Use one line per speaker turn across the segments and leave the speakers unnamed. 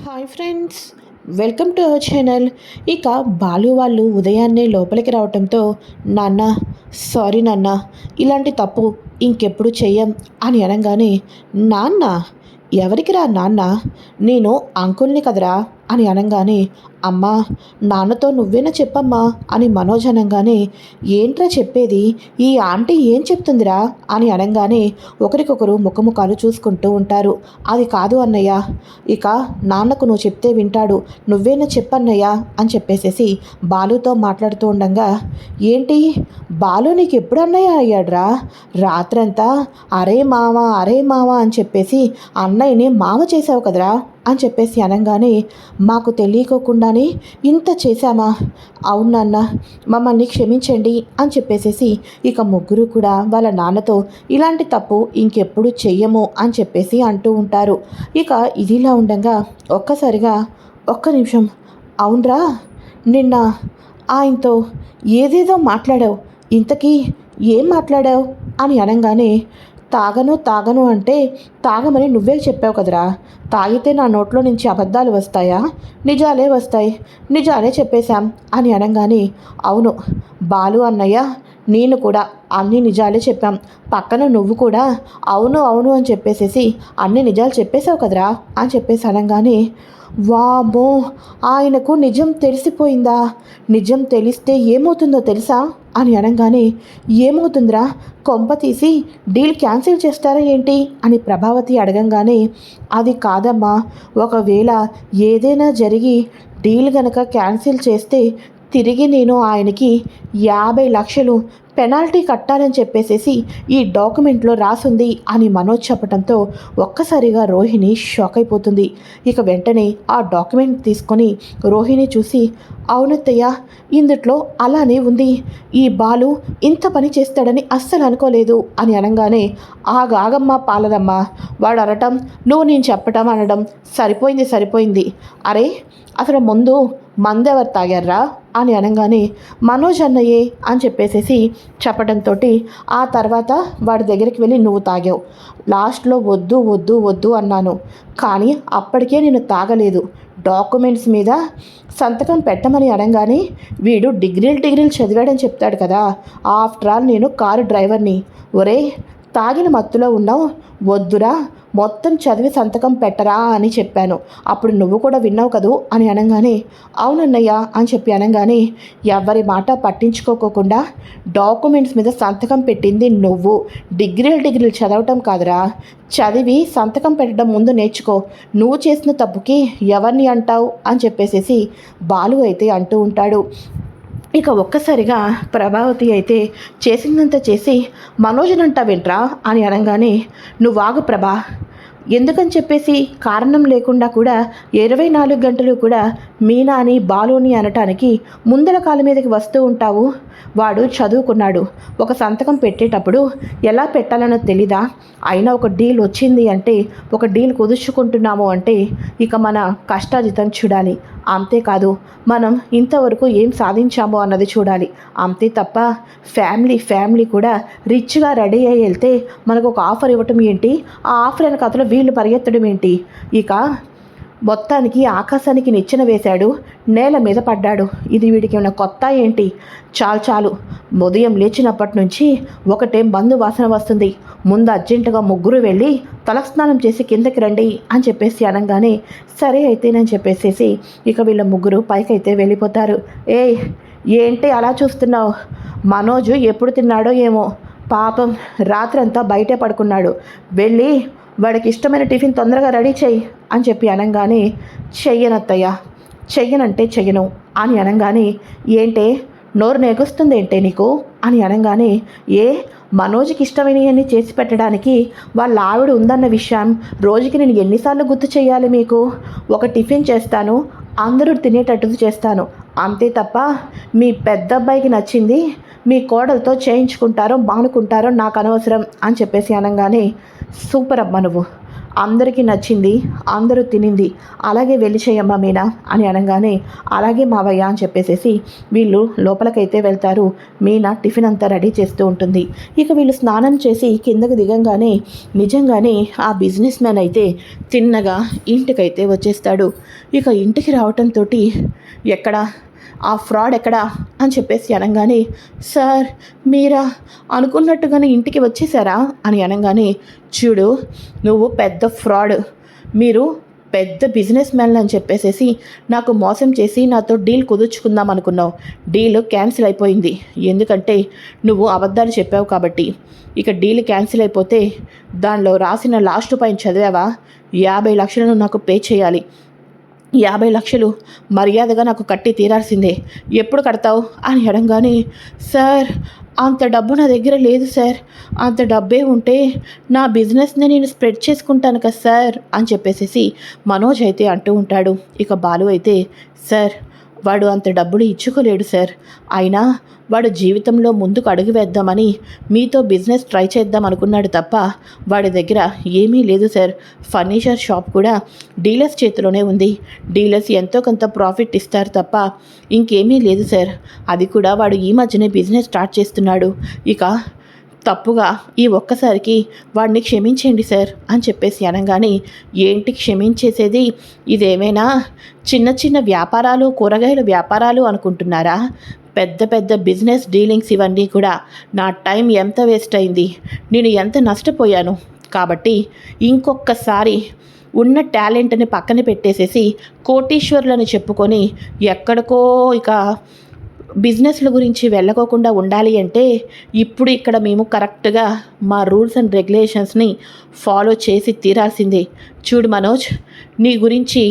Hi friends, welcome to our channel. ఇక బాలు వాళ్ళు ఉదయాన్నే లోపలికి రావటంతో, నాన్న సారీ నాన్న, ఇలాంటి తప్పు ఇంకెప్పుడు చెయ్యం అని అనగానే, నాన్న ఎవరికి రా నాన్న, నేను అంకుల్ని కదరా అని అనగానే, అమ్మా నాన్నతో నువ్వేనా చెప్పమ్మా అని మనోజ్ అనగానే, ఏంట్రా చెప్పేది, ఈ ఆంటీ ఏం చెప్తుందిరా అని అనగానే ఒకరికొకరు ముఖముఖాలు చూసుకుంటూ ఉంటారు. అది కాదు అన్నయ్య, ఇక నాన్నకు నువ్వు చెప్తే వింటాడు, నువ్వేనా చెప్పన్నయ్య అని చెప్పేసేసి బాలుతో మాట్లాడుతూ ఉండగా, ఏంటి బాలు నీకు ఎప్పుడు అన్నయ్య అయ్యాడ్రా, రాత్రంతా అరే మామ అని చెప్పేసి అన్నయ్యని మామ చేసావు కదరా అని చెప్పేసి అనగానే, మాకు తెలియకోకుండానే ఇంత చేశామా, అవునన్న మమ్మల్ని క్షమించండి అని చెప్పేసేసి ఇక ముగ్గురు కూడా వాళ్ళ నాన్నతో ఇలాంటి తప్పు ఇంకెప్పుడు చెయ్యము అని చెప్పేసి అంటూ ఉంటారు. ఇక ఇదిలా ఉండగా ఒక్కసారిగా, ఒక్క నిమిషం, అవునరా నిన్న ఆయనతో ఏదేదో మాట్లాడావు, ఇంతకీ ఏం మాట్లాడావు అని అనగానే, తాగను అంటే తాగమని నువ్వే చెప్పావు కదరా, తాగితే నా నోట్లో నుంచి అబద్ధాలు వస్తాయా, నిజాలే వస్తాయి, నిజాలే చెప్పేశాం అని అనగానే, అవును బాలు అన్నయ్య నేను కూడా అన్ని నిజాలే చెప్పాం, పక్కన నువ్వు కూడా అవును అవును అని చెప్పేసేసి అన్ని నిజాలు చెప్పేశావు కదరా అని చెప్పేసి అనగానే, వామ్మో ఆయనకు నిజం తెలిసిపోయిందా, నిజం తెలిస్తే ఏమవుతుందో తెలుసా అని అనగానే, ఏమవుతుందిరా, కొంప తీసి డీల్ క్యాన్సిల్ చేస్తారా ఏంటి అని ప్రభావతి అడగంగానే, అది కాదమ్మా, ఒకవేళ ఏదైనా జరిగి డీల్ గనక క్యాన్సిల్ చేస్తే తిరిగి నేను ఆయనకి 50 లక్షలు పెనాల్టీ కట్టాలని చెప్పేసేసి ఈ డాక్యుమెంట్లో రాసుంది అని మనోజ్ చెప్పడంతో ఒక్కసారిగా రోహిణి షాక్ అయిపోతుంది. ఇక వెంటనే ఆ డాక్యుమెంట్ తీసుకొని రోహిణి చూసి, అవునత్తయ్య ఇందుట్లో అలానే ఉంది, ఈ బాలు ఇంత పని చేస్తాడని అస్సలు అనుకోలేదు అని అనగానే, ఆగమ్మ పాలదమ్మ, వాడు అనటం నువ్వు నేను చెప్పటం అనడం సరిపోయింది, అరే అసలు ముందు మందెవరు తాగారా అని అనగానే, మనోజ్ అన్నయ్యే అని చెప్పేసేసి చెప్పడంతో ఆ తర్వాత వాడి దగ్గరికి వెళ్ళి నువ్వు తాగావు, లాస్ట్లో వద్దు అన్నాను, కానీ అప్పటికే నేను తాగలేదు, డాక్యుమెంట్స్ మీద సంతకం పెట్టమని అనగానే వీడు డిగ్రీలు చదివాడని చెప్తాడు కదా, ఆఫ్టర్ ఆల్ నేను కారు డ్రైవర్ని, ఒరే తాగిన మత్తులో ఉన్నావు, వద్దురా మొత్తం చదివి సంతకం పెట్టరా అని చెప్పాను, అప్పుడు నువ్వు కూడా విన్నావు కదూ అని అనగానే, అవునన్నయ్య అని చెప్పి అనగానే, ఎవరి మాట పట్టించుకోకుండా డాక్యుమెంట్స్ మీద సంతకం పెట్టింది నువ్వు, డిగ్రీలు చదవటం కాదురా, చదివి సంతకం పెట్టడం ముందు నేర్చుకో, నువ్వు చేసిన తప్పుకి ఎవరిని అంటావు అని చెప్పేసేసి బాలు అయితే అంటూ ఉంటాడు. ఇక ఒక్కసారిగా ప్రభావతి అయితే చేసిందంతా చేసి, మనోజనంటావేంట్రా అని అనగానే, నువ్వాగు ప్రభా, ఎందుకని చెప్పేసి కారణం లేకుండా కూడా 24 గంటలు కూడా మీనా అని బాలుని అనటానికి ముందల కాళ్ళ మీదకి వస్తూ ఉంటావు, వాడు చదువుకున్నాడు, ఒక సంతకం పెట్టేటప్పుడు ఎలా పెట్టాలనో తెలీదా, అయినా ఒక డీల్ వచ్చింది అంటే, ఒక డీల్ కుదుర్చుకుంటున్నాము అంటే ఇక మన కష్టాజితం చూడాలి, అంతేకాదు మనం ఇంతవరకు ఏం సాధించామో అన్నది చూడాలి, అంతే తప్ప ఫ్యామిలీ కూడా రిచ్గా రెడీ అయ్యి వెళ్తే మనకు ఒక ఆఫర్ ఇవ్వటం ఏంటి, ఆ ఆఫర్ అనే కథలో వీళ్ళు పరిగెత్తడం ఏంటి, ఇక మొత్తానికి ఆకాశానికి నిచ్చెన వేశాడు, నేల మీద పడ్డాడు, ఇది వీడికి ఏమైనా కొత్త ఏంటి, చాలు ఉదయం లేచినప్పటి నుంచి ఒకటే మందు వాసన వస్తుంది, ముందు అర్జెంటుగా ముగ్గురు వెళ్ళి తలస్నానం చేసి కిందకి రండి అని చెప్పేసి అనగానే, సరే అయితేనని చెప్పేసేసి ఇక వీళ్ళ ముగ్గురు పైకైతే వెళ్ళిపోతారు. ఏంటి అలా చూస్తున్నావు, మనోజు ఎప్పుడు తిన్నాడో ఏమో, పాపం రాత్రంతా బయటే పడుకున్నాడు, వెళ్ళి వాడికి ఇష్టమైన టిఫిన్ తొందరగా రెడీ చెయ్యి అని చెప్పి అనగానే, చెయ్యనత్తయ్య, చెయ్యనంటే చెయ్యను అని అనగానే, ఏంటే నోరు నెగుస్తుంది ఏంటే నీకు అని అనగానే, మనోజ్కి ఇష్టమైనవన్నీ చేసి పెట్టడానికి వాళ్ళ ఆవిడ ఉందన్న విషయం రోజుకి నేను ఎన్నిసార్లు గుర్తు చేయాలి మీకు, ఒక టిఫిన్ చేస్తాను, అందరూ తినేటట్టు చేస్తాను, అంతే తప్ప మీ పెద్ద అబ్బాయికి నచ్చింది మీ కోడలతో చేయించుకుంటారో మానుకుంటారో నాకు అనవసరం అని చెప్పేసి అనగానే, సూపర్ అమ్మ నువ్వు, అందరికీ నచ్చింది, అందరూ తినింది, అలాగే వెళ్ళి చేయమ్మా మీనా అని అనగానే అలాగే మావయ్య అని చెప్పేసేసి వీళ్ళు లోపలికైతే వెళ్తారు. మీనా టిఫిన్ అంతా రెడీ చేస్తూ ఉంటుంది. ఇక వీళ్ళు స్నానం చేసి కిందకు దిగంగానే నిజంగానే ఆ బిజినెస్ మ్యాన్ అయితే తిన్నగా ఇంటికైతే వచ్చేస్తాడు. ఇక ఇంటికి రావటంతో ఎక్కడ ఆ ఫ్రాడ్ ఎక్కడా అని చెప్పేసి అనగానే, సార్ మీరా అనుకున్నట్టుగానే ఇంటికి వచ్చేసారా అని అనగానే, చూడు నువ్వు పెద్ద ఫ్రాడ్, మీరు పెద్ద బిజినెస్ మ్యాన్ అని చెప్పేసేసి నాకు మోసం చేసి నాతో డీల్ కుదుర్చుకుందాం అనుకున్నావు. డీల్ క్యాన్సిల్ అయిపోయింది, ఎందుకంటే నువ్వు అబద్ధాలు చెప్పావు కాబట్టి. ఇక డీల్ క్యాన్సిల్ అయిపోతే దానిలో రాసిన లాస్ట్ పాయింట్ చదివావా? 50 లక్షలను నాకు పే చేయాలి, 50 లక్షలు మర్యాదగా నాకు కట్టి తీరాల్సిందే, ఎప్పుడు కడతావు అని అడగానే, సార్ అంత డబ్బు నా దగ్గర లేదు సార్, అంత డబ్బే ఉంటే నా బిజినెస్ని నేను స్ప్రెడ్ చేసుకుంటాను కదా సార్ అని చెప్పేసేసి మనోజ్ అయితే అంటూ ఉంటాడు. ఇక బాలు అయితే, సార్ వాడు అంత డబ్బులు ఇచ్చుకోలేడు సార్, అయినా వాడు జీవితంలో ముందుకు అడుగు వేద్దామని మీతో బిజినెస్ ట్రై చేద్దాం అనుకున్నాడు తప్ప వాడి దగ్గర ఏమీ లేదు సార్. ఫర్నిచర్ షాప్ కూడా డీలర్స్ చేతిలోనే ఉంది, డీలర్స్ ఎంతో కొంత ప్రాఫిట్ ఇస్తారు తప్ప ఇంకేమీ లేదు సార్. అది కూడా వాడు ఈ మధ్యనే బిజినెస్ స్టార్ట్ చేస్తున్నాడు. ఇక తప్పుగా ఈ ఒక్కసారికి వాడిని క్షమించండి సార్ అని చెప్పేసి అనగానే, ఏంటి క్షమించేసేది, ఇదేమైనా చిన్న చిన్న వ్యాపారాలు, కూరగాయల వ్యాపారాలు అనుకుంటున్నారా? పెద్ద పెద్ద బిజినెస్ డీలింగ్స్ ఇవన్నీ కూడా. నా టైం ఎంత వేస్ట్ అయింది, నేను ఎంత నష్టపోయాను. కాబట్టి ఇంకొకసారి ఉన్న టాలెంట్ని పక్కన పెట్టేసేసి కోటీశ్వరులని చెప్పుకొని ఎక్కడికో ఇక బిజినెస్ల గురించి వెళ్ళకోకుండా ఉండాలి అంటే ఇప్పుడు ఇక్కడ మేము కరెక్ట్గా మా రూల్స్ అండ్ రెగ్యులేషన్స్ని ఫాలో చేసి తీరాల్సిందే. చూడు మనోజ్, నీ గురించి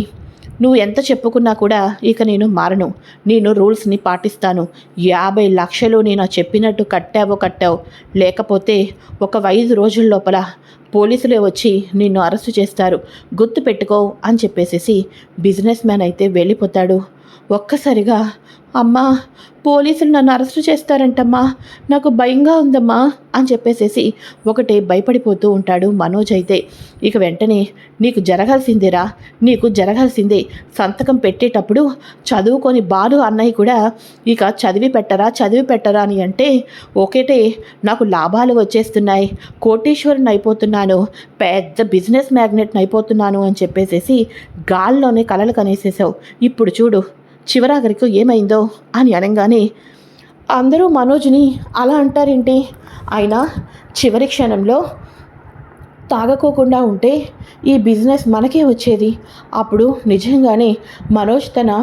నువ్వు ఎంత చెప్పుకున్నా కూడా ఇక నేను మారను, నేను రూల్స్ని పాటిస్తాను. 50 లక్షలు నేను చెప్పినట్టు కట్టావు, లేకపోతే ఒక 5 రోజుల లోపల పోలీసులే వచ్చి నిన్ను అరెస్టు చేస్తారు, గుర్తు పెట్టుకో అని చెప్పేసేసి బిజినెస్ మ్యాన్ అయితే వెళ్ళిపోతాడు. ఒక్కసారిగా అమ్మా పోలీసులు నన్ను అరెస్టు చేస్తారంటమ్మా, నాకు భయంగా ఉందమ్మా అని చెప్పేసేసి ఒకటే భయపడిపోతూ ఉంటాడు మనోజ్ అయితే. ఇక వెంటనే, నీకు జరగాల్సిందేరా, నీకు జరగాల్సిందే. సంతకం పెట్టేటప్పుడు చదువుకొని బాలు అన్నయ్య కూడా ఇక చదివి పెట్టరా అని అంటే, ఒకటే నాకు లాభాలు వచ్చేస్తున్నాయి, కోటీశ్వరుని అయిపోతున్నాను, పెద్ద బిజినెస్ మ్యాగ్నెట్ని అయిపోతున్నాను అని చెప్పేసేసి గాల్లోనే కలలు కనేసేసావు. ఇప్పుడు చూడు చివరాఖరికి ఏమైందో అని అనగానే, అందరూ మనోజ్ని అలా అంటారేంటి, అయినా చివరి క్షణంలో తాగకోకుండా ఉంటే ఈ బిజినెస్ మనకే వచ్చేది. అప్పుడు నిజంగానే మనోజ్ తన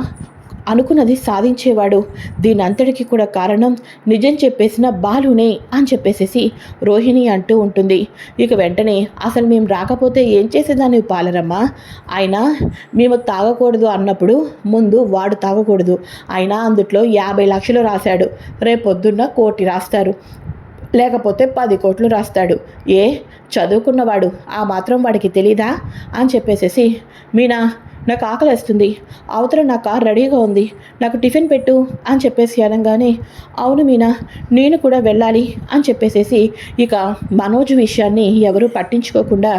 అనుకున్నది సాధించేవాడు. దీని అంతటికి కూడా కారణం నిజం చెప్పేసిన బాలునే అని చెప్పేసేసి రోహిణి అంటూ ఉంటుంది. ఇక వెంటనే, అసలు మేము రాకపోతే ఏం చేసేదాన్ని పాలరమ్మ, అయినా మేము తాగకూడదు అన్నప్పుడు ముందు వాడు తాగకూడదు, అయినా అందుట్లో 50 లక్షలు రాశాడు, రేపొద్దున్న 1 కోటి రాస్తారు, లేకపోతే 10 కోట్లు రాస్తాడు. చదువుకున్నవాడు ఆ మాత్రం వాడికి తెలీదా అని చెప్పేసేసి, మీనా నాకు ఆకలిస్తుంది, అవతల నా కార్ రెడీగా ఉంది, నాకు టిఫిన్ పెట్టు అని చెప్పేసి అనగానే, అవును మీనా నేను కూడా వెళ్ళాలి అని చెప్పేసేసి ఇక మనోజ్ విషయాన్ని ఎవరు పట్టించుకోకుండా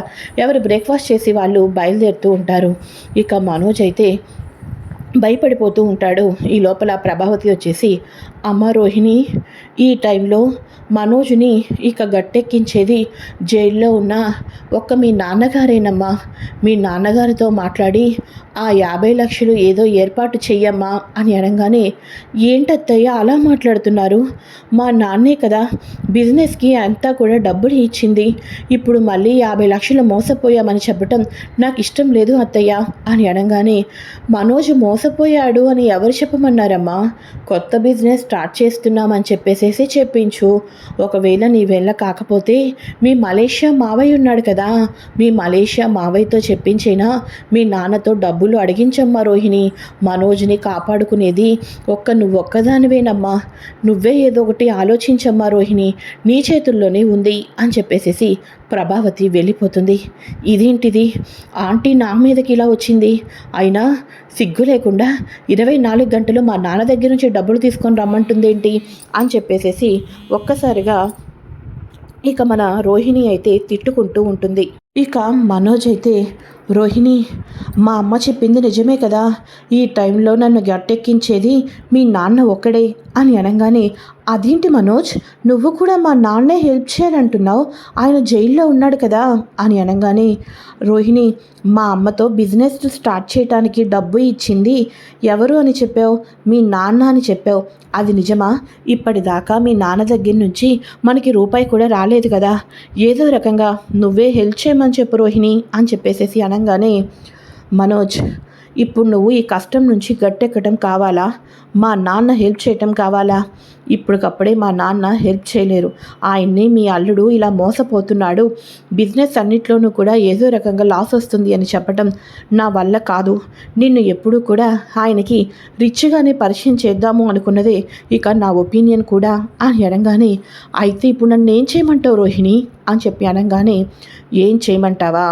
ఎవరు బ్రేక్ఫాస్ట్ చేసి వాళ్ళు బయలుదేరుతూ ఉంటారు. ఇక మనోజ్ అయితే భయపడిపోతూ ఉంటాడు. ఈ లోపల ప్రభావతి వచ్చేసి, అమ్మ రోహిణి, ఈ టైంలో మనోజ్ని ఇక గట్టెక్కించేది జైల్లో ఉన్న మీ నాన్నగారేనమ్మా, మీ నాన్నగారితో మాట్లాడి ఆ 50 లక్షలు ఏదో ఏర్పాటు చెయ్యమ్మా అని అనగానే, ఏంటత్తయ్య అలా మాట్లాడుతున్నారు, మా నాన్నే కదా బిజినెస్కి అంతా కూడా డబ్బులు ఇచ్చింది, ఇప్పుడు మళ్ళీ 50 లక్షలు మోసపోయామని చెప్పటం నాకు ఇష్టం లేదు అత్తయ్య అని అనగానే, మనోజ్ మోసపోయాడు అని ఎవరు చెప్పమన్నారమ్మా, కొత్త బిజినెస్ స్టార్ట్ చేస్తున్నామని చెప్పేసేసి చెప్పించు, ఒకవేళ నీ వెళ్ళ కాకపోతే మీ మలేషియా మావయ్య ఉన్నాడు కదా, మీ మలేషియా మావయ్యతో చెప్పించేనా మీ నాన్నతో డబ్బులు అడిగించమ్మా రోహిణి, మనోజ్ని కాపాడుకునేది నువ్వొక్కదానివేనమ్మా, నువ్వే ఏదో ఒకటి ఆలోచించమ్మా రోహిణి, నీ చేతుల్లోనే ఉంది అని చెప్పేసేసి ప్రభావతి వెళ్ళిపోతుంది. ఇదేంటిది, ఆంటీ నా మీదకి ఇలా వచ్చింది, అయినా సిగ్గు లేకుండా 24 గంటలు మా నాన్న దగ్గర నుంచి డబ్బులు తీసుకొని రమ్మంటుందేంటి అని చెప్పేసేసి ఒక్కసారిగా ఇక మన రోహిణి అయితే తిట్టుకుంటూ ఉంటుంది. ఇక మనోజ్ అయితే, రోహిణి, మా అమ్మ చెప్పింది నిజమే కదా, ఈ టైంలో నన్ను గట్టెక్కించేది మీ నాన్న ఒక్కడే అని అనగానే, అదేంటి మనోజ్, నువ్వు కూడా మా నాన్నే హెల్ప్ చేయాలంటున్నావు, ఆయన జైల్లో ఉన్నాడు కదా అని అనగానే, రోహిణి, మా అమ్మతో బిజినెస్ స్టార్ట్ చేయడానికి డబ్బు ఇచ్చింది ఎవరు అని చెప్పావు, మీ నాన్న అని చెప్పావు, అది నిజమా? ఇప్పటిదాకా మీ నాన్న దగ్గర నుంచి మనకి రూపాయి కూడా రాలేదు కదా, ఏదో రకంగా నువ్వే హెల్ప్ చేయమని చెప్పు రోహిణి అని చెప్పేసేసి అనగానే, మనోజ్, ఇప్పుడు నువ్వు ఈ కష్టం నుంచి గట్టెక్కడం కావాలా, మా నాన్న హెల్ప్ చేయటం కావాలా? ఇప్పటికప్పుడే మా నాన్న హెల్ప్ చేయలేరు, ఆయన్ని మీ అల్లుడు ఇలా మోసపోతున్నాడు, బిజినెస్ అన్నిట్లోనూ కూడా ఏదో రకంగా లాస్ వస్తుంది అని చెప్పటం నా వల్ల కాదు, నిన్ను ఎప్పుడూ కూడా ఆయనకి రిచ్గానే పరిచయం చేద్దాము అనుకున్నదే ఇక నా ఒపీనియన్ కూడా అని అనగానే, అయితే ఇప్పుడు నన్ను ఏం చేయమంటావు రోహిణి అని చెప్పి అనగానే, ఏం చేయమంటావా,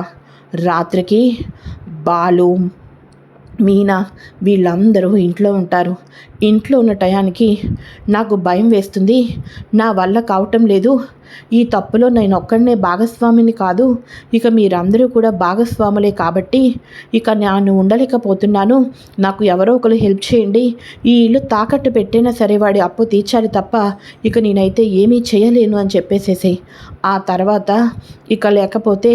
రాత్రికి బాలు, మీనా వీళ్ళందరూ ఇంట్లో ఉంటారు, ఇంట్లో ఉన్న టయానికి నాకు భయం వేస్తుంది, నా వల్ల కావటం లేదు, ఈ తప్పులో నేను ఒక్కడనే భాగస్వామిని కాదు, ఇక మీరందరూ కూడా భాగస్వాములే కాబట్టి ఇక నేను ఉండలేకపోతున్నాను, నాకు ఎవరో ఒకరు హెల్ప్ చేయండి, ఈ ఇల్లు తాకట్టు పెట్టైనా సరే వాడి అప్పు తీర్చాలి తప్ప ఇక నేనైతే ఏమీ చేయలేను అని చెప్పేసేసి, ఆ తర్వాత ఇక లేకపోతే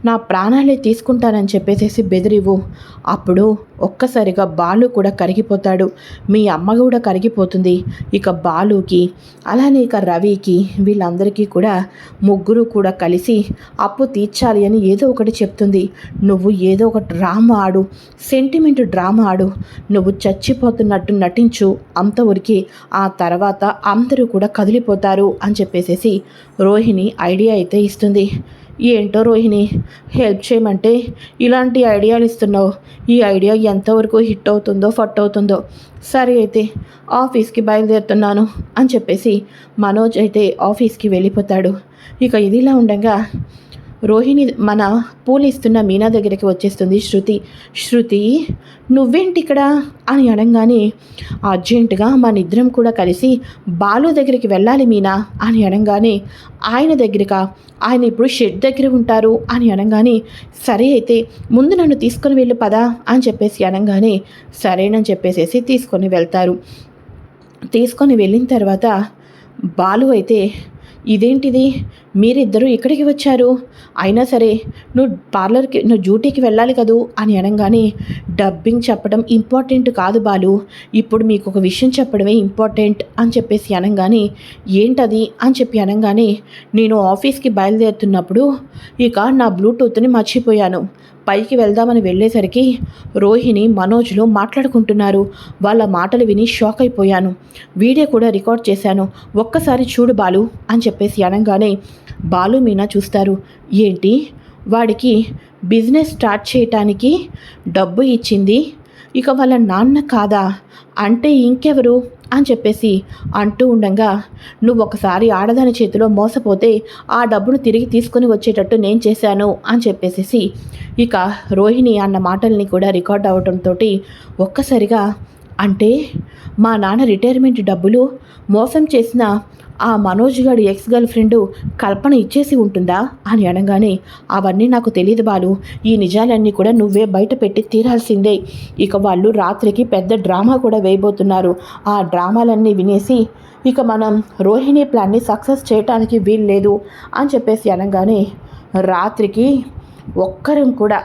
నా ప్రాణాలే తీసుకుంటానని చెప్పేసేసి బెదిరివు, అప్పుడు ఒక్కసారిగా బాలు కూడా కరిగిపోతాడు, మీ అమ్మ కూడా కరిగిపోతుంది, ఇక బాలుకి అలానే ఇక రవికి వీళ్ళందరికీ కూడా ముగ్గురు కూడా కలిసి అప్పు తీర్చాలి అని ఏదో ఒకటి చెప్తుంది, నువ్వు ఏదో ఒక డ్రామా ఆడు, సెంటిమెంట్ డ్రామా ఆడు, నువ్వు చచ్చిపోతున్నట్టు నటించు అంతవరకు, ఆ తర్వాత అందరూ కూడా కదిలిపోతారు అని చెప్పేసేసి రోహిణి ఐడియా అయితే ఇస్తుంది. ఏంటో రోహిణి, హెల్ప్ చేయమంటే ఇలాంటి ఐడియాలు ఇస్తున్నావు, ఈ ఐడియా ఎంతవరకు హిట్ అవుతుందో ఫట్ అవుతుందో, సరే అయితే ఆఫీస్కి బయలుదేరుతున్నాను అని చెప్పేసి మనోజ్ అయితే ఆఫీస్కి వెళ్ళిపోతాడు. ఇక ఇదిలా ఉండగా రోహిణి మన పూలు ఇస్తున్న మీనా దగ్గరికి వచ్చేస్తుంది శృతి, నువ్వేంటి ఇక్కడ అని అనగానే, అర్జెంటుగా మన ఇద్దరం కూడా కలిసి బాలు దగ్గరికి వెళ్ళాలి మీనా అని అనగానే, ఆయన దగ్గరకా, ఆయన ఇప్పుడు షెడ్ దగ్గర ఉంటారు అని అనగానే, సరే అయితే ముందు నన్ను తీసుకొని వెళ్ళి పదా అని చెప్పేసి అనగానే, సరేనని చెప్పేసేసి తీసుకొని వెళ్తారు. తీసుకొని వెళ్ళిన తర్వాత బాలు అయితే, ఇదేంటిది, మీరిద్దరూ ఇక్కడికి వచ్చారు, అయినా సరే నువ్వు డ్యూటీకి వెళ్ళాలి కదూ అని అనగానే, డబ్బింగ్ చెప్పడం ఇంపార్టెంట్ కాదు బాలు, ఇప్పుడు మీకు ఒక విషయం చెప్పడమే ఇంపార్టెంట్ అని చెప్పేసి అనగానే, ఏంటది అని చెప్పి అనగానే, నేను ఆఫీస్కి బయలుదేరుతున్నప్పుడు ఇక నా బ్లూటూత్ని మర్చిపోయాను, పైకి వెళ్దామని వెళ్ళేసరికి రోహిణి మనోజ్లో మాట్లాడుకుంటున్నారు, వాళ్ళ మాటలు విని షాక్ అయిపోయాను, వీడియో కూడా రికార్డ్ చేశాను, ఒక్కసారి చూడు బాలు అని చెప్పేసి అనగానే, బాలు మీనా చూస్తారు, ఏంటి, వాడికి బిజినెస్ స్టార్ట్ చేయటానికి డబ్బు ఇచ్చింది ఇక వాళ్ళ నాన్న కాదా, అంటే ఇంకెవరు అని చెప్పేసి అంటూ ఉండగా, నువ్వు ఒకసారి ఆడదాని చేతిలో మోసపోతే ఆ డబ్బును తిరిగి తీసుకొని వచ్చేటట్టు నేను చేశాను అని చెప్పేసి ఇక రోహిణి అన్న మాటల్ని కూడా రికార్డ్ అవడంతో ఒక్కసారిగా, అంటే మా నాన్న రిటైర్మెంట్ డబ్బులు మోసం చేసిన ఆ మనోజ్ గారి ఎక్స్ గర్ల్ ఫ్రెండు కల్పన ఇచ్చేసి ఉంటుందా అని అనగానే, అవన్నీ నాకు తెలియదు బాలు, ఈ నిజాలన్నీ కూడా నువ్వే బయట పెట్టి తీరాల్సిందే, ఇక వాళ్ళు రాత్రికి పెద్ద డ్రామా కూడా వేయబోతున్నారు, ఆ డ్రామాలన్నీ వినేసి ఇక మనం రోహిణి ప్లాన్ని సక్సెస్ చేయడానికి వీల్లేదు అని చెప్పేసి అనగానే, రాత్రికి ఒక్కరం కూడా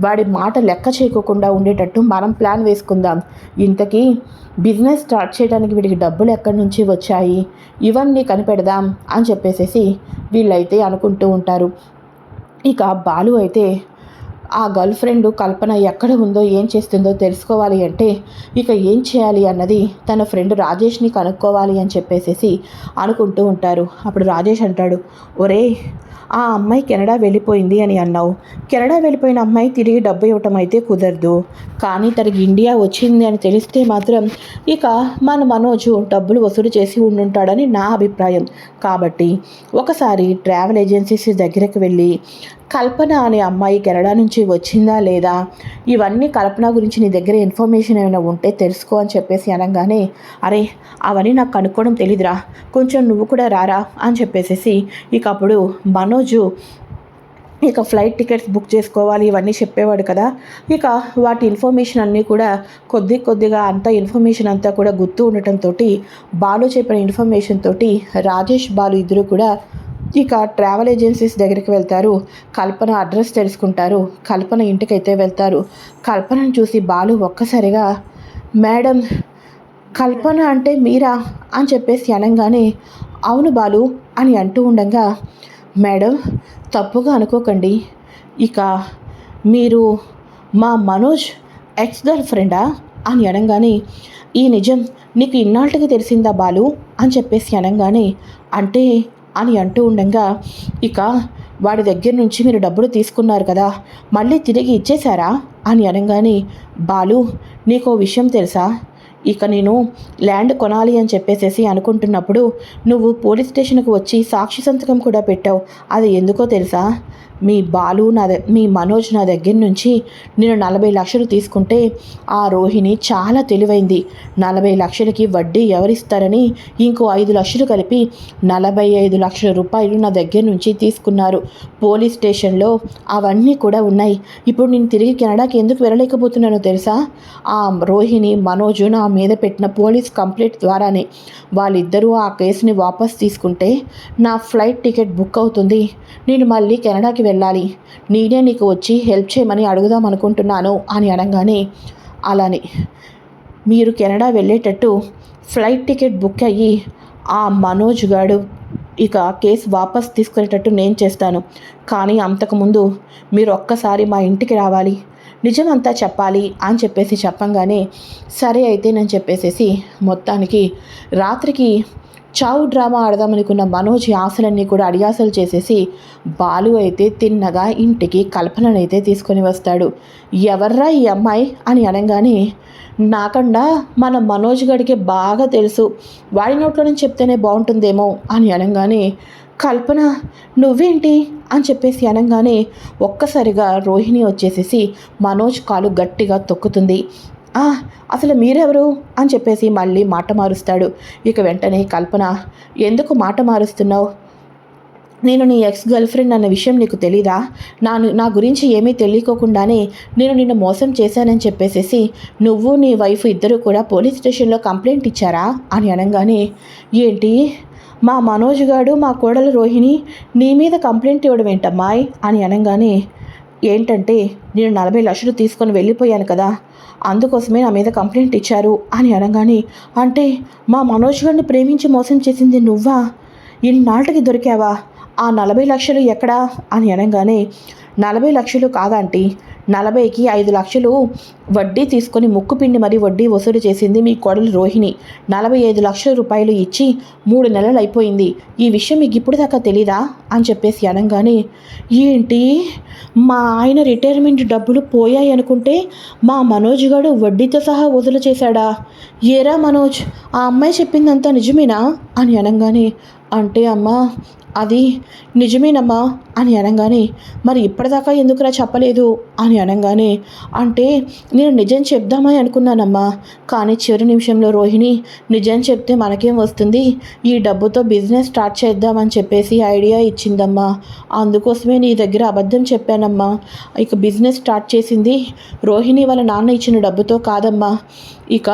వాడి మాట లెక్క చేయకుండా ఉండేటట్టు మనం ప్లాన్ వేసుకుందాం, ఇంతకీ బిజినెస్ స్టార్ట్ చేయడానికి వీడికి డబ్బులు ఎక్కడి నుంచి వచ్చాయి, ఇవన్నీ కనిపెడదాం అని చెప్పేసి వీళ్ళైతే అనుకుంటూ ఉంటారు. ఇక బాలు అయితే ఆ గర్ల్ ఫ్రెండ్ కల్పన ఎక్కడ ఉందో ఏం చేస్తుందో తెలుసుకోవాలి అంటే ఇక ఏం చేయాలి అన్నది తన ఫ్రెండ్ రాజేష్ని కనుక్కోవాలి అని చెప్పేసి అనుకుంటూ ఉంటారు. అప్పుడు రాజేష్ అంటాడు, ఒరే, ఆ అమ్మాయి కెనడా వెళ్ళిపోయింది అని అన్నావు, కెనడా వెళ్ళిపోయిన అమ్మాయి తిరిగి డబ్బు ఇవ్వటం అయితే కుదరదు, కానీ తనకి ఇండియా వచ్చింది అని తెలిస్తే మాత్రం ఇక మన మనోజు డబ్బులు వసూలు చేసి ఉండుంటాడని నా అభిప్రాయం, కాబట్టి ఒకసారి ట్రావెల్ ఏజెన్సీస్ దగ్గరకు వెళ్ళి కల్పన అనే అమ్మాయి కెనడా నుంచి వచ్చిందా లేదా, ఇవన్నీ కల్పన గురించి నీ దగ్గర ఇన్ఫర్మేషన్ ఏమైనా ఉంటే తెలుసుకో అని చెప్పేసి అనగానే, అరే అవన్నీ నాకు కనుక్కోవడం తెలీదురా, కొంచెం నువ్వు కూడా రారా అని చెప్పేసి ఇక అప్పుడు మనోజు ఇక ఫ్లైట్ టికెట్స్ బుక్ చేసుకోవాలి ఇవన్నీ చెప్పేవాడు కదా. ఇక వాటి ఇన్ఫర్మేషన్ అన్నీ కూడా కొద్దిగా అంత ఇన్ఫర్మేషన్ అంతా కూడా గుర్తు ఉండటంతో బాలు చెప్పిన ఇన్ఫర్మేషన్ తోటి రాజేష్ బాలు ఇద్దరు కూడా ఇక ట్రావెల్ ఏజెన్సీస్ దగ్గరికి వెళ్తారు. కల్పన అడ్రస్ తెలుసుకుంటారు. కల్పన ఇంటికైతే వెళ్తారు. కల్పనను చూసి బాలు ఒక్కసారిగా మేడం కల్పన అంటే మీరా అని చెప్పేసి అనగానే అవును బాలు అని అంటూ ఉండగా మేడం తప్పుగా అనుకోకండి, ఇక మీరు మా మనోజ్ ఎక్స్ గర్ల్ ఫ్రెండా అని అనగానే ఈ నిజం నీకు ఇన్నాళ్ళకి తెలిసిందా బాలు అని చెప్పేసి అనగానే అంటే అని అంటూ ఉండగా ఇక వాడి దగ్గర నుంచి మీరు డబ్బులు తీసుకున్నారు కదా మళ్ళీ తిరిగి ఇచ్చేశారా అని అనగానే బాలు నీకో విషయం తెలుసా, ఇక నేను ల్యాండ్ కొనాలి అని చెప్పేసేసి అనుకుంటున్నప్పుడు నువ్వు పోలీస్ స్టేషన్కి వచ్చి సాక్షి సంతకం కూడా పెట్టావు. అది ఎందుకో తెలుసా, మీ మనోజ్ నా దగ్గర నుంచి నేను 40 లక్షలు తీసుకుంటే ఆ రోహిణి చాలా తెలివైంది. 40 లక్షలకి వడ్డీ ఎవరిస్తారని ఇంకో 5 లక్షలు కలిపి 45 లక్షల రూపాయలు నా దగ్గర నుంచి తీసుకున్నారు. పోలీస్ స్టేషన్లో అవన్నీ కూడా ఉన్నాయి. ఇప్పుడు నేను తిరిగి కెనడాకి ఎందుకు వెళ్ళలేకపోతున్నానో తెలుసా, ఆ రోహిణి మనోజు నా మీద పెట్టిన పోలీస్ కంప్లైంట్ ద్వారానే. వాళ్ళిద్దరూ ఆ కేసుని వాపస్ తీసుకుంటే నా ఫ్లైట్ టికెట్ బుక్ అవుతుంది. నేను మళ్ళీ కెనడాకి వెళ్ళాలి. నేనే నీకు వచ్చి హెల్ప్ చేయమని అడుగుదాం అనుకుంటున్నాను అని అనగానే అలానే మీరు కెనడా వెళ్ళేటట్టు ఫ్లైట్ టికెట్ బుక్ అయ్యి ఆ మనోజ్ గాడు ఇక కేసు వాపస్ తీసుకునేటట్టు నేను చేస్తాను. కానీ అంతకుముందు మీరు ఒక్కసారి మా ఇంటికి రావాలి, నిజమంతా చెప్పాలి అని చెప్పేసి చెప్పంగానే సరే అయితే నేను చెప్పేసేసి మొత్తానికి రాత్రికి చావు డ్రామా ఆడదామనుకున్న మనోజ్ ఆశలన్నీ కూడా అడియాసలు చేసేసి బాలు అయితే తిన్నగా ఇంటికి కల్పననైతే తీసుకొని వస్తాడు. ఎవర్రా ఈ అమ్మాయి అని అనగానే నాకన్నా మన మనోజ్ గడికి బాగా తెలుసు, వాడి నోట్లో నుంచి చెప్తేనే బాగుంటుందేమో అని అనగానే కల్పన నువ్వేంటి అని చెప్పేసి అనగానే ఒక్కసారిగా రోహిణి వచ్చేసేసి మనోజ్ కాలు గట్టిగా తొక్కుతుంది. అసలు మీరెవరు అని చెప్పేసి మళ్ళీ మాట మారుస్తాడు. ఇక వెంటనే కల్పన ఎందుకు మాట మారుస్తున్నావు, నేను నీ ఎక్స్ గర్ల్ ఫ్రెండ్ అన్న విషయం నీకు తెలీదా, నా గురించి ఏమీ తెలియకోకుండానే నేను నిన్ను మోసం చేశానని చెప్పేసేసి నువ్వు నీ వైఫ్ ఇద్దరు కూడా పోలీస్ స్టేషన్లో కంప్లైంట్ ఇచ్చారా అని అనగానే ఏంటి మా మనోజ్ గాడు మా కోడలు రోహిణి నీ మీద కంప్లైంట్ ఇవ్వడం ఏంటమ్మాయి అని అనగానే ఏంటంటే నేను 40 లక్షలు తీసుకొని వెళ్ళిపోయాను కదా అందుకోసమే నా మీద కంప్లైంట్ ఇచ్చారు అని అనగానే అంటే మా మనోజ్ గారిని ప్రేమించి మోసం చేసింది నువ్వా, ఇన్నాళ్ళకి దొరికావా, ఆ 40 లక్షలు ఎక్కడా అని అనగానే 40 లక్షలు కాదంటీ, 40కి 5 లక్షలు వడ్డీ తీసుకొని ముక్కుపిండి మరీ వడ్డీ వసూలు చేసింది మీ కోడలు రోహిణి. 45 లక్షల రూపాయలు ఇచ్చి 3 నెలలు అయిపోయింది. ఈ విషయం మీకు ఇప్పుడు దాకా తెలీదా అని చెప్పేసి అనగానే ఏంటి మా ఆయన రిటైర్మెంట్ డబ్బులు పోయాయి అనుకుంటే మా మనోజ్ గారు వడ్డీతో సహా వసూలు చేశాడా, ఏరా మనోజ్ ఆ అమ్మాయి చెప్పిందంతా నిజమేనా అని అనగానే అంటే అమ్మా అది నిజమేనమ్మా అని అనగానే మరి ఇప్పటిదాకా ఎందుకురా చెప్పలేదు అని అనగానే అంటే నేను నిజం చెప్దామని అనుకున్నానమ్మా, కానీ చివరి నిమిషంలో రోహిణి నిజం చెప్తే మనకేం వస్తుంది, ఈ డబ్బుతో బిజినెస్ స్టార్ట్ చేద్దామని చెప్పేసి ఐడియా ఇచ్చిందమ్మా, అందుకోసమే నీ దగ్గర అబద్ధం చెప్పానమ్మా. ఇక బిజినెస్ స్టార్ట్ చేసింది రోహిణి వాళ్ళ నాన్న ఇచ్చిన డబ్బుతో కాదమ్మా, ఇక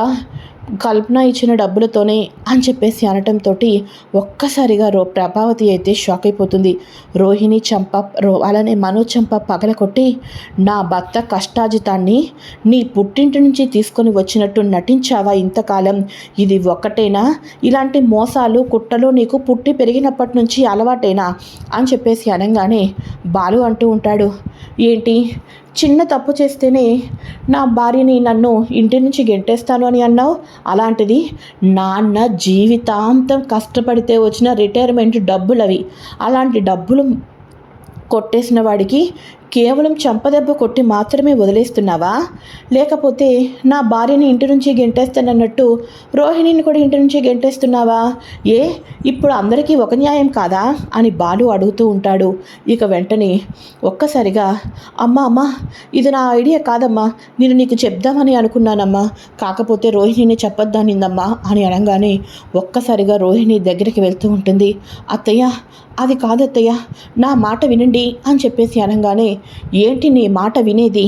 కల్పన ఇచ్చిన డబ్బులతోనే అని చెప్పేసి అనటంతో ఒక్కసారిగా ప్రభావతి అయితే షాక్ అయిపోతుంది. రోహిణి అలానే మనోజ్ చంప పగలకొట్టి నా భర్త కష్టాజితాన్ని నీ పుట్టింటి నుంచి తీసుకొని వచ్చినట్టు నటించావా ఇంతకాలం, ఇది ఒక్కటేనా, ఇలాంటి మోసాలు కుట్రలు నీకు పుట్టి పెరిగినప్పటి నుంచి అలవాటేనా అని చెప్పేసి అనగానే బాలు అంటూ ఉంటాడు ఏంటి చిన్న తప్పు చేస్తేనే నా భార్యని నన్ను ఇంటి నుంచి గెంటేస్తాను అని అన్నావు, అలాంటిది నాన్న జీవితాంతం కష్టపడితే వచ్చిన రిటైర్మెంట్ డబ్బులు అవి, అలాంటి డబ్బులు కొట్టేసిన వాడికి కేవలం చంపదెబ్బ కొట్టి మాత్రమే వదిలేస్తున్నావా? లేకపోతే నా భార్యని ఇంటి నుంచి గెంటేస్తానన్నట్టు రోహిణిని కూడా ఇంటి నుంచి గెంటేస్తున్నావా? ఏ ఇప్పుడు అందరికీ ఒక న్యాయం కాదా అని బాలు అడుగుతూ ఉంటాడు. ఇక వెంటనే ఒక్కసారిగా అమ్మ ఇది నా ఐడియా కాదమ్మా, నేను నీకు చెప్దామని అనుకున్నానమ్మా, కాకపోతే రోహిణిని చెప్పొద్దనిందమ్మా అని అనగానే ఒక్కసారిగా రోహిణి దగ్గరికి వెళ్తూ ఉంటుంది. అత్తయ్య అది కాదత్తయ్య, నా మాట వినండి అని చెప్పేసి అనగానే ఏంటి నీ మాట వినేది?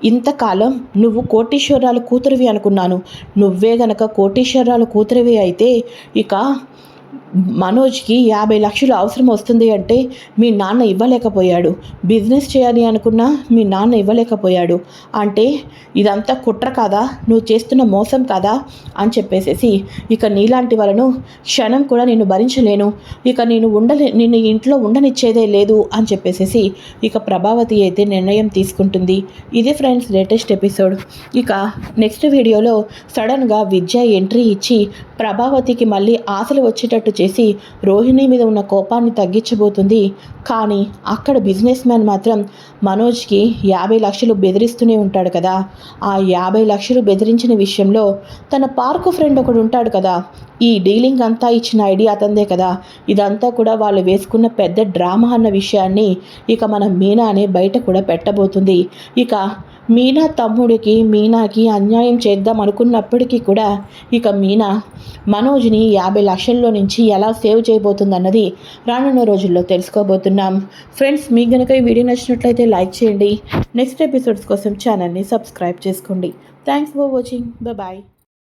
ఇంతకాలం నువ్వు కోటీశ్వరాలు కూతురివి అనుకున్నాను. నువ్వే గనక కోటీశ్వరాలు కూతురివి అయితే ఇక మనోజ్కి 50 లక్షలు అవసరం వస్తుంది అంటే మీ నాన్న ఇవ్వలేకపోయాడు. బిజినెస్ చేయాలి అనుకున్నా మీ నాన్న ఇవ్వలేకపోయాడు. అంటే ఇదంతా కుట్ర కాదా? నువ్వు చేస్తున్న మోసం కాదా అని చెప్పేసేసి ఇక నీలాంటి వాళ్ళను క్షణం కూడా నేను భరించలేను, ఇక నిన్ను ఇంట్లో ఉండనిచ్చేదే లేదు అని చెప్పేసేసి ఇక ప్రభావతి అయితే నిర్ణయం తీసుకుంటుంది. ఇది ఫ్రెండ్స్ లేటెస్ట్ ఎపిసోడ్. ఇక నెక్స్ట్ వీడియోలో సడన్గా విద్య ఎంట్రీ ఇచ్చి ప్రభావతికి మళ్ళీ ఆశలు వచ్చేటట్టు చేసి రోహిణి మీద ఉన్న కోపాన్ని తగ్గించబోతుంది. కానీ అక్కడ బిజినెస్ మ్యాన్ మాత్రం మనోజ్కి 50 లక్షలు బెదిరిస్తూనే ఉంటాడు కదా. ఆ 50 లక్షలు బెదిరించిన విషయంలో తన పార్కు ఫ్రెండ్ ఒకడు ఉంటాడు కదా, ఈ డీలింగ్ అంతా ఇచ్చిన ఐడియా అతందే కదా. ఇదంతా కూడా వాళ్ళు వేసుకున్న పెద్ద డ్రామా అన్న విషయాన్ని ఇక మన మీనానే బయట కూడా పెట్టబోతుంది. ఇక మీనా తమ్ముడికి మీనాకి అన్యాయం చేద్దాం అనుకున్నప్పటికీ కూడా ఇక మీనా మనోజ్ని 50 లక్షల్లో నుంచి ఎలా సేవ్ చేయబోతుందన్నది రానున్న రోజుల్లో తెలుసుకోబోతున్నాం. ఫ్రెండ్స్, మీకు కనుక ఈ వీడియో నచ్చినట్లయితే లైక్ చేయండి. నెక్స్ట్ ఎపిసోడ్స్ కోసం ఛానల్ని సబ్స్క్రైబ్ చేసుకోండి. Thanks for watching. బాయ్.